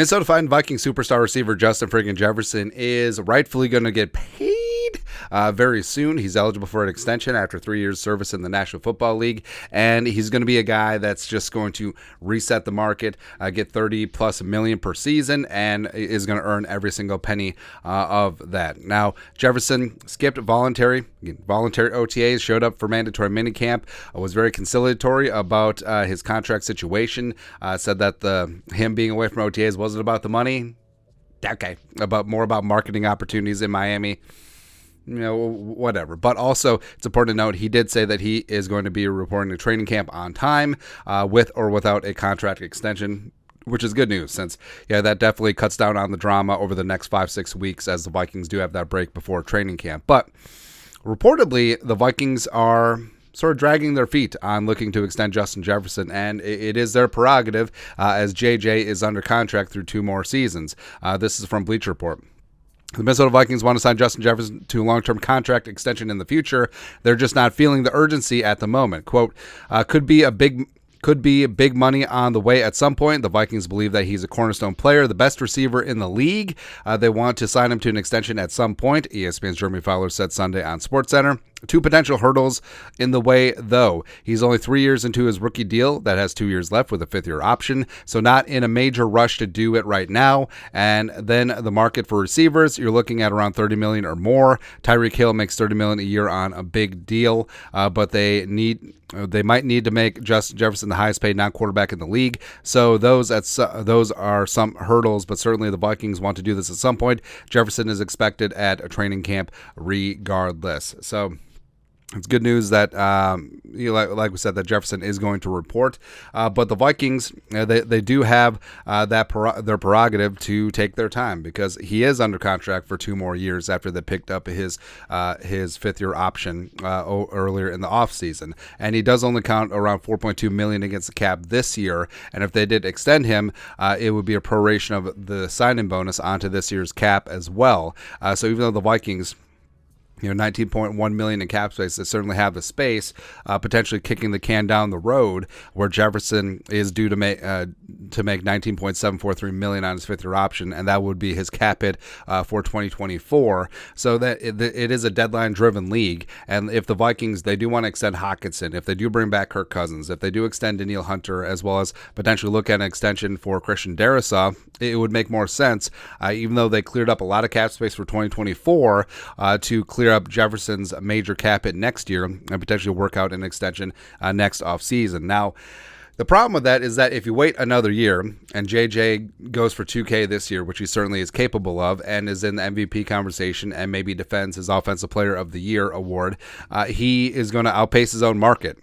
Minnesota Vikings superstar receiver Justin friggin' Jefferson is rightfully going to get paid very soon. He's eligible for an extension after 3 years service in the National Football League, and he's going to be a guy that's just going to reset the market, get 30 plus million per season, and is going to earn every single penny of that. Now, Jefferson skipped voluntary OTAs, showed up for mandatory minicamp, was very conciliatory about his contract situation, said that him being away from OTAs wasn't about the money. Okay, more about marketing opportunities in Miami. Whatever. But also, it's important to note, he did say that he is going to be reporting to training camp on time, with or without a contract extension, which is good news since, that definitely cuts down on the drama over the next 5-6 weeks as the Vikings do have that break before training camp. But reportedly, the Vikings are sort of dragging their feet on looking to extend Justin Jefferson, and it is their prerogative as JJ is under contract through 2 more seasons. This is from Bleacher Report. The Minnesota Vikings want to sign Justin Jefferson to a long-term contract extension in the future. They're just not feeling the urgency at the moment. Quote, could be big money on the way at some point. The Vikings believe that he's a cornerstone player, the best receiver in the league. They want to sign him to an extension at some point, ESPN's Jeremy Fowler said Sunday on SportsCenter. 2 potential hurdles in the way, though. He's only 3 years into his rookie deal that has 2 years left with a 5th-year option, so not in a major rush to do it right now. And then the market for receivers, you're looking at around $30 million or more. Tyreek Hill makes $30 million a year on a big deal, but they might need to make Justin Jefferson the highest paid non-quarterback in the league. So those are some hurdles, but certainly the Vikings want to do this at some point. Jefferson is expected at a training camp regardless. So it's good news that, like we said, that Jefferson is going to report. But the Vikings, they do have their prerogative to take their time because he is under contract for 2 more years after they picked up his 5th-year option earlier in the offseason. And he does only count around $4.2 million against the cap this year. And if they did extend him, it would be a proration of the signing bonus onto this year's cap as well. So even though the Vikings, $19.1 million in cap space, they certainly have the space, potentially kicking the can down the road, where Jefferson is due to make $19.743 million on his 5th-year option, and that would be his cap hit for 2024. So that it is a deadline-driven league, and if the Vikings, they do want to extend Hockenson, if they do bring back Kirk Cousins, if they do extend Danielle Hunter, as well as potentially look at an extension for Christian Darrisaw, it would make more sense, even though they cleared up a lot of cap space for 2024, to clear up Jefferson's major cap hit next year and potentially work out an extension next offseason. Now, the problem with that is that if you wait another year and JJ goes for $2K this year, which he certainly is capable of and is in the MVP conversation and maybe defends his Offensive Player of the Year award, he is going to outpace his own market.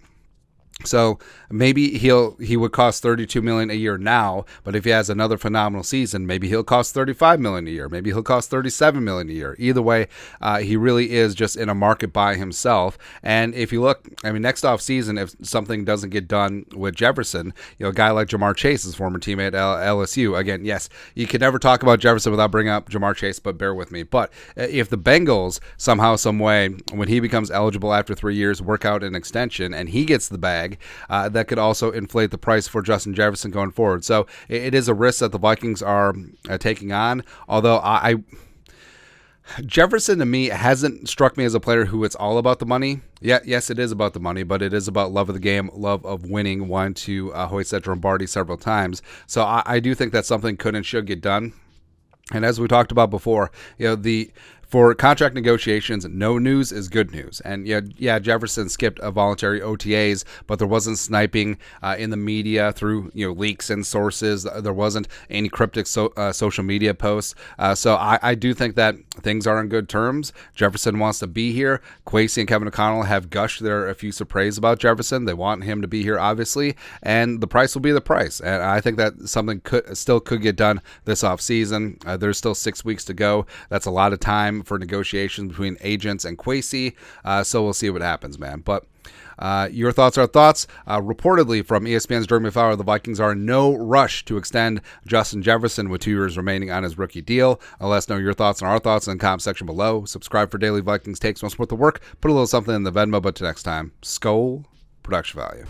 So maybe he would cost $32 million a year now, but if he has another phenomenal season, maybe he'll cost $35 million a year. Maybe he'll cost $37 million a year. Either way, he really is just in a market by himself. And if you look, next off season, if something doesn't get done with Jefferson, a guy like Jamar Chase, his former teammate at LSU. Again, yes, you can never talk about Jefferson without bringing up Jamar Chase, but bear with me. But if the Bengals somehow, some way, when he becomes eligible after 3 years, work out an extension and he gets the bag, that could also inflate the price for Justin Jefferson going forward. So it is a risk that the Vikings are taking on, although Jefferson to me hasn't struck me as a player who it's all about the money. Yeah, yes, it is about the money, but it is about love of the game, love of winning, wanting to hoist that Lombardi several times. So I do think that something could and should get done. And as we talked about before, for contract negotiations, no news is good news. And yeah, Jefferson skipped voluntary OTAs, but there wasn't sniping in the media through leaks and sources. There wasn't any cryptic social media posts. So I do think that things are on good terms. Jefferson wants to be here. Kwesi and Kevin O'Connell have gushed their effusive praise about Jefferson. They want him to be here, obviously, and the price will be the price. And I think that something could get done this offseason. There's still 6 weeks to go. That's a lot of time for negotiations between agents and Kwesi, so we'll see what happens, man. But your thoughts are thoughts. Reportedly from ESPN's Jeremy Fowler, the Vikings are in no rush to extend Justin Jefferson with 2 years remaining on his rookie deal. Let us know your thoughts and our thoughts in the comment section below. Subscribe for daily Vikings takes. Want to support the work? Put a little something in the Venmo. But till next time, Skol, production value.